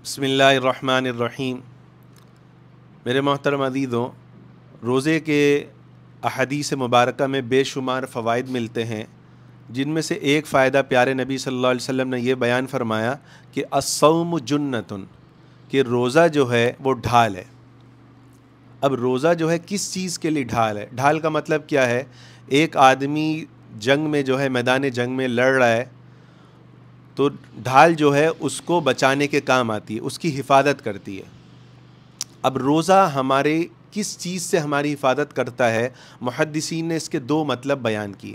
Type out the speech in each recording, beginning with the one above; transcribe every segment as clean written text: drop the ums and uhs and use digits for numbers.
بسم اللہ الرحمن الرحیم۔ میرے محترم عزیزوں، روزے کے احادیث مبارکہ میں بے شمار فوائد ملتے ہیں، جن میں سے ایک فائدہ پیارے نبی صلی اللہ علیہ وسلم نے یہ بیان فرمایا کہ الصوم جنتن، کہ روزہ جو ہے وہ ڈھال ہے۔ اب روزہ جو ہے کس چیز کے لیے ڈھال ہے؟ ڈھال کا مطلب کیا ہے؟ ایک آدمی جنگ میں جو ہے میدان جنگ میں لڑ رہا ہے تو ڈھال جو ہے اس کو بچانے کے کام آتی ہے، اس کی حفاظت کرتی ہے۔ اب روزہ ہمارے کس چیز سے ہماری حفاظت کرتا ہے؟ محدثین نے اس کے دو مطلب بیان کیے۔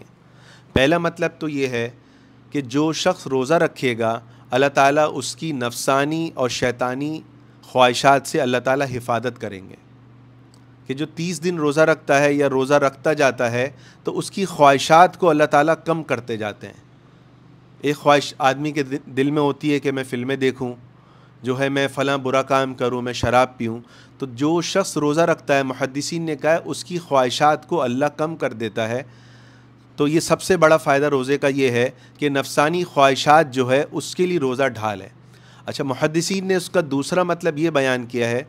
پہلا مطلب تو یہ ہے کہ جو شخص روزہ رکھے گا، اللہ تعالیٰ اس کی نفسانی اور شیطانی خواہشات سے اللہ تعالیٰ حفاظت کریں گے۔ کہ جو 30 دن روزہ رکھتا ہے یا روزہ رکھتا جاتا ہے تو اس کی خواہشات کو اللہ تعالیٰ کم کرتے جاتے ہیں۔ ایک خواہش آدمی کے دل میں ہوتی ہے کہ میں فلمیں دیکھوں، جو ہے میں فلاں برا کام کروں، میں شراب پیوں، تو جو شخص روزہ رکھتا ہے، محدثین نے کہا ہے اس کی خواہشات کو اللہ کم کر دیتا ہے۔ تو یہ سب سے بڑا فائدہ روزے کا یہ ہے کہ نفسانی خواہشات جو ہے اس کے لیے روزہ ڈھال ہے۔ اچھا، محدثین نے اس کا دوسرا مطلب یہ بیان کیا ہے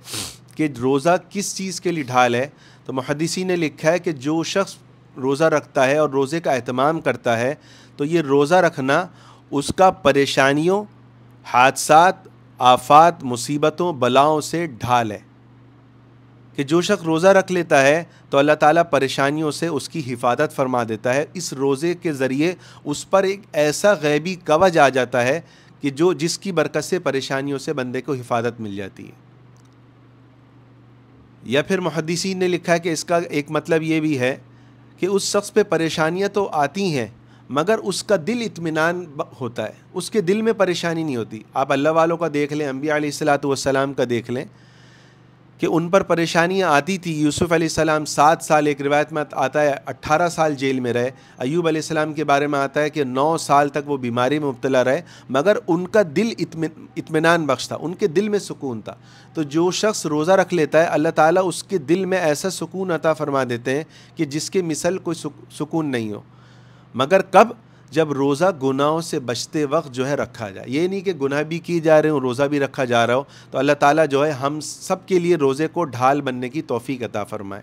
کہ روزہ کس چیز کے لیے ڈھال ہے؟ تو محدثین نے لکھا ہے کہ جو شخص روزہ رکھتا ہے اور روزے کا اہتمام کرتا ہے تو یہ روزہ رکھنا اس کا پریشانیوں، حادثات، آفات، مصیبتوں، بلاؤں سے ڈھال ہے۔ کہ جو شخص روزہ رکھ لیتا ہے تو اللہ تعالیٰ پریشانیوں سے اس کی حفاظت فرما دیتا ہے۔ اس روزے کے ذریعے اس پر ایک ایسا غیبی کوچ آ جاتا ہے کہ جس کی برکت سے پریشانیوں سے بندے کو حفاظت مل جاتی ہے۔ یا پھر محدثین نے لکھا ہے کہ اس کا ایک مطلب یہ بھی ہے کہ اس شخص پہ پریشانیاں تو آتی ہیں مگر اس کا دل اطمینان ہوتا ہے، اس کے دل میں پریشانی نہیں ہوتی۔ آپ اللہ والوں کا دیکھ لیں، انبیاء علیہ الصلاۃ والسلام کا دیکھ لیں کہ ان پر پریشانیاں آتی تھی۔ یوسف علیہ السلام 7 سال، ایک روایت میں آتا ہے 18 سال جیل میں رہے۔ ایوب علیہ السلام کے بارے میں آتا ہے کہ 9 سال تک وہ بیماری میں مبتلا رہے، مگر ان کا دل اطمینان بخش تھا، ان کے دل میں سکون تھا۔ تو جو شخص روزہ رکھ لیتا ہے، اللہ تعالیٰ اس کے دل میں ایسا سکون عطا فرما دیتے ہیں کہ جس کے مثل کوئی سکون نہیں ہو۔ مگر کب؟ جب روزہ گناہوں سے بچتے وقت جو ہے رکھا جائے۔ یہ نہیں کہ گناہ بھی کی جا رہے ہوں، روزہ بھی رکھا جا رہا ہو۔ تو اللہ تعالیٰ جو ہے ہم سب کے لیے روزے کو ڈھال بننے کی توفیق عطا فرمائے۔